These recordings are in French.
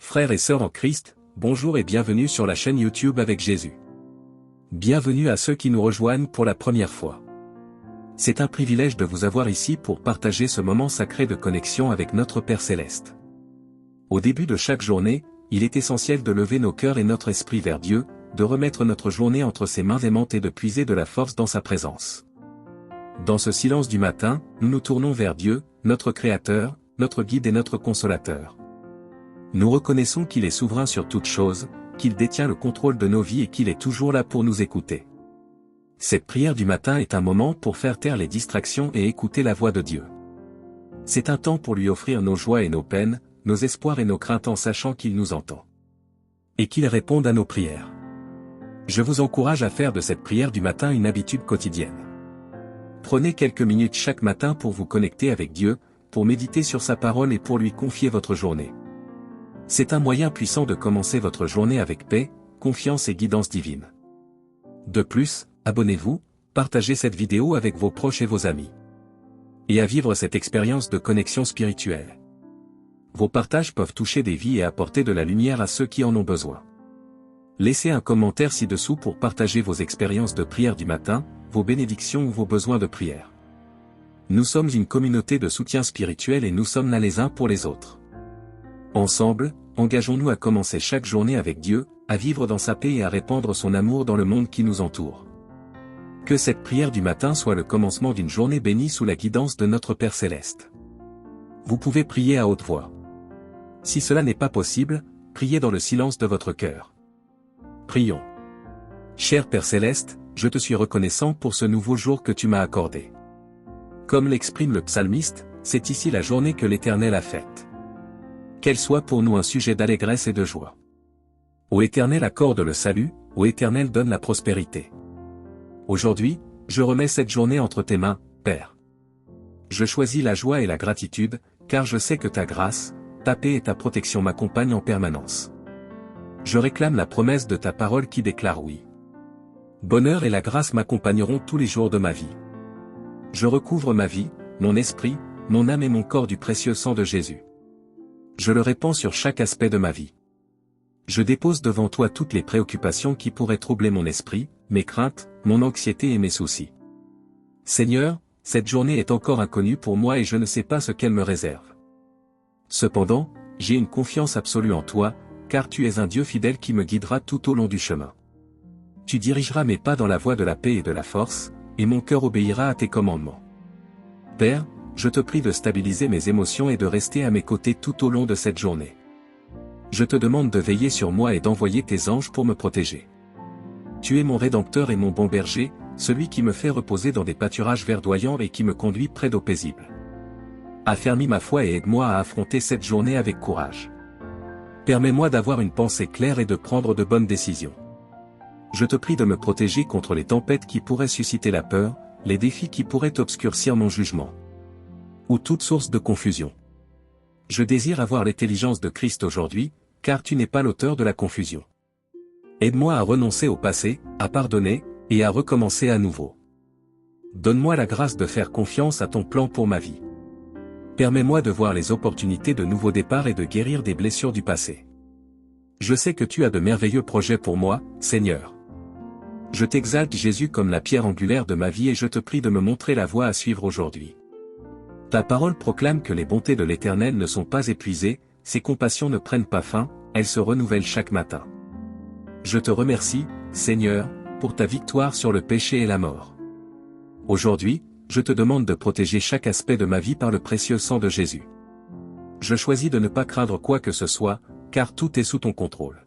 Frères et sœurs en Christ, bonjour et bienvenue sur la chaîne YouTube avec Jésus. Bienvenue à ceux qui nous rejoignent pour la première fois. C'est un privilège de vous avoir ici pour partager ce moment sacré de connexion avec notre Père Céleste. Au début de chaque journée, il est essentiel de lever nos cœurs et notre esprit vers Dieu, de remettre notre journée entre ses mains aimantes et de puiser de la force dans sa présence. Dans ce silence du matin, nous nous tournons vers Dieu, notre Créateur, notre guide et notre consolateur. Nous reconnaissons qu'il est souverain sur toutes choses, qu'il détient le contrôle de nos vies et qu'il est toujours là pour nous écouter. Cette prière du matin est un moment pour faire taire les distractions et écouter la voix de Dieu. C'est un temps pour lui offrir nos joies et nos peines, nos espoirs et nos craintes en sachant qu'il nous entend. Et qu'il réponde à nos prières. Je vous encourage à faire de cette prière du matin une habitude quotidienne. Prenez quelques minutes chaque matin pour vous connecter avec Dieu, pour méditer sur sa parole et pour lui confier votre journée. C'est un moyen puissant de commencer votre journée avec paix, confiance et guidance divine. De plus, abonnez-vous, partagez cette vidéo avec vos proches et vos amis. Et à vivre cette expérience de connexion spirituelle. Vos partages peuvent toucher des vies et apporter de la lumière à ceux qui en ont besoin. Laissez un commentaire ci-dessous pour partager vos expériences de prière du matin, vos bénédictions ou vos besoins de prière. Nous sommes une communauté de soutien spirituel et nous sommes là les uns pour les autres. Ensemble, engageons-nous à commencer chaque journée avec Dieu, à vivre dans sa paix et à répandre son amour dans le monde qui nous entoure. Que cette prière du matin soit le commencement d'une journée bénie sous la guidance de notre Père Céleste. Vous pouvez prier à haute voix. Si cela n'est pas possible, priez dans le silence de votre cœur. Prions. Cher Père Céleste, je te suis reconnaissant pour ce nouveau jour que tu m'as accordé. Comme l'exprime le psalmiste, c'est ici la journée que l'Éternel a faite. Qu'elle soit pour nous un sujet d'allégresse et de joie. Ô Éternel accorde le salut, ô Éternel donne la prospérité. Aujourd'hui, je remets cette journée entre tes mains, Père. Je choisis la joie et la gratitude, car je sais que ta grâce, ta paix et ta protection m'accompagnent en permanence. Je réclame la promesse de ta parole qui déclare oui. Bonheur et la grâce m'accompagneront tous les jours de ma vie. Je recouvre ma vie, mon esprit, mon âme et mon corps du précieux sang de Jésus. Je le répands sur chaque aspect de ma vie. Je dépose devant toi toutes les préoccupations qui pourraient troubler mon esprit, mes craintes, mon anxiété et mes soucis. Seigneur, cette journée est encore inconnue pour moi et je ne sais pas ce qu'elle me réserve. Cependant, j'ai une confiance absolue en toi, car tu es un Dieu fidèle qui me guidera tout au long du chemin. Tu dirigeras mes pas dans la voie de la paix et de la force, et mon cœur obéira à tes commandements. Père, je te prie de stabiliser mes émotions et de rester à mes côtés tout au long de cette journée. Je te demande de veiller sur moi et d'envoyer tes anges pour me protéger. Tu es mon Rédempteur et mon bon berger, celui qui me fait reposer dans des pâturages verdoyants et qui me conduit près d'eau paisible. Affermis ma foi et aide-moi à affronter cette journée avec courage. Permets-moi d'avoir une pensée claire et de prendre de bonnes décisions. Je te prie de me protéger contre les tempêtes qui pourraient susciter la peur, les défis qui pourraient obscurcir mon jugement. Ou toute source de confusion. Je désire avoir l'intelligence de Christ aujourd'hui, car tu n'es pas l'auteur de la confusion. Aide-moi à renoncer au passé, à pardonner, et à recommencer à nouveau. Donne-moi la grâce de faire confiance à ton plan pour ma vie. Permets-moi de voir les opportunités de nouveaux départs et de guérir des blessures du passé. Je sais que tu as de merveilleux projets pour moi, Seigneur. Je t'exalte Jésus comme la pierre angulaire de ma vie et je te prie de me montrer la voie à suivre aujourd'hui. Ta parole proclame que les bontés de l'Éternel ne sont pas épuisées, ses compassions ne prennent pas fin, elles se renouvellent chaque matin. Je te remercie, Seigneur, pour ta victoire sur le péché et la mort. Aujourd'hui, je te demande de protéger chaque aspect de ma vie par le précieux sang de Jésus. Je choisis de ne pas craindre quoi que ce soit, car tout est sous ton contrôle.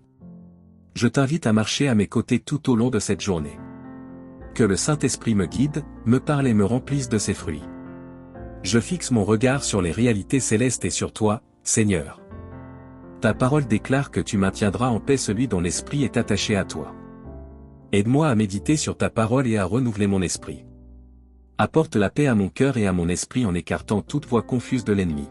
Je t'invite à marcher à mes côtés tout au long de cette journée. Que le Saint-Esprit me guide, me parle et me remplisse de ses fruits. Je fixe mon regard sur les réalités célestes et sur toi, Seigneur. Ta parole déclare que tu maintiendras en paix celui dont l'esprit est attaché à toi. Aide-moi à méditer sur ta parole et à renouveler mon esprit. Apporte la paix à mon cœur et à mon esprit en écartant toute voix confuse de l'ennemi.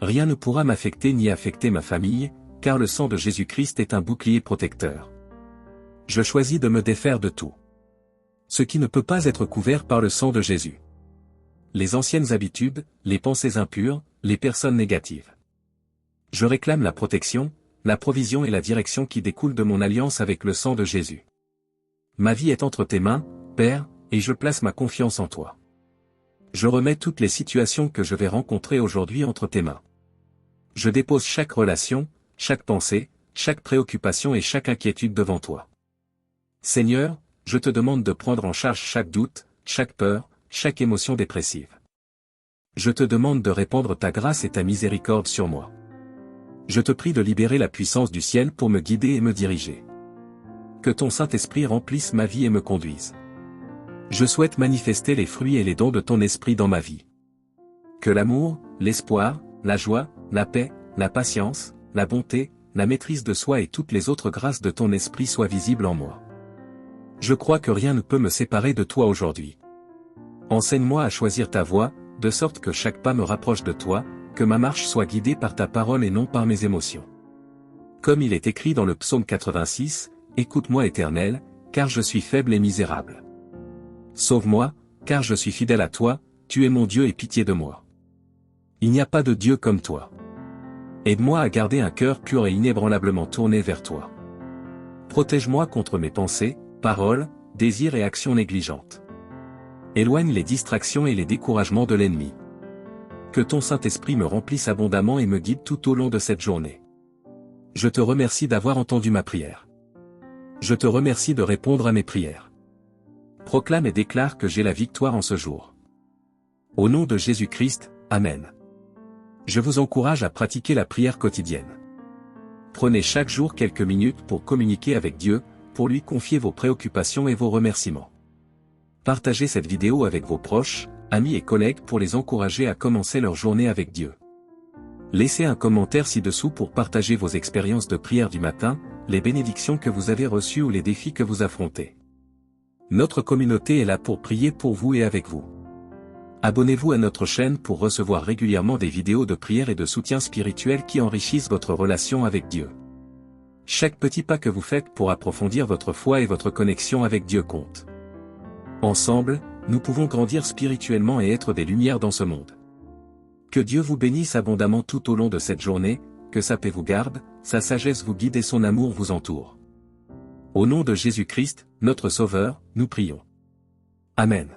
Rien ne pourra m'affecter ni affecter ma famille, car le sang de Jésus-Christ est un bouclier protecteur. Je choisis de me défaire de tout. Ce qui ne peut pas être couvert par le sang de Jésus. Les anciennes habitudes, les pensées impures, les personnes négatives. Je réclame la protection, la provision et la direction qui découlent de mon alliance avec le sang de Jésus. Ma vie est entre tes mains, Père, et je place ma confiance en toi. Je remets toutes les situations que je vais rencontrer aujourd'hui entre tes mains. Je dépose chaque relation, chaque pensée, chaque préoccupation et chaque inquiétude devant toi. Seigneur, je te demande de prendre en charge chaque doute, chaque peur, chaque émotion dépressive. Je te demande de répandre ta grâce et ta miséricorde sur moi. Je te prie de libérer la puissance du ciel pour me guider et me diriger. Que ton Saint-Esprit remplisse ma vie et me conduise. Je souhaite manifester les fruits et les dons de ton esprit dans ma vie. Que l'amour, l'espoir, la joie, la paix, la patience, la bonté, la maîtrise de soi et toutes les autres grâces de ton esprit soient visibles en moi. Je crois que rien ne peut me séparer de toi aujourd'hui. Enseigne-moi à choisir ta voie, de sorte que chaque pas me rapproche de toi, que ma marche soit guidée par ta parole et non par mes émotions. Comme il est écrit dans le psaume 86, « Écoute-moi Éternel, car je suis faible et misérable. Sauve-moi, car je suis fidèle à toi, tu es mon Dieu et pitié de moi. Il n'y a pas de Dieu comme toi. Aide-moi à garder un cœur pur et inébranlablement tourné vers toi. Protège-moi contre mes pensées, paroles, désirs et actions négligentes. Éloigne les distractions et les découragements de l'ennemi. Que ton Saint-Esprit me remplisse abondamment et me guide tout au long de cette journée. Je te remercie d'avoir entendu ma prière. Je te remercie de répondre à mes prières. Proclame et déclare que j'ai la victoire en ce jour. Au nom de Jésus-Christ, Amen. Je vous encourage à pratiquer la prière quotidienne. Prenez chaque jour quelques minutes pour communiquer avec Dieu, pour lui confier vos préoccupations et vos remerciements. Partagez cette vidéo avec vos proches, amis et collègues pour les encourager à commencer leur journée avec Dieu. Laissez un commentaire ci-dessous pour partager vos expériences de prière du matin, les bénédictions que vous avez reçues ou les défis que vous affrontez. Notre communauté est là pour prier pour vous et avec vous. Abonnez-vous à notre chaîne pour recevoir régulièrement des vidéos de prière et de soutien spirituel qui enrichissent votre relation avec Dieu. Chaque petit pas que vous faites pour approfondir votre foi et votre connexion avec Dieu compte. Ensemble, nous pouvons grandir spirituellement et être des lumières dans ce monde. Que Dieu vous bénisse abondamment tout au long de cette journée, que sa paix vous garde, sa sagesse vous guide et son amour vous entoure. Au nom de Jésus-Christ, notre Sauveur, nous prions. Amen.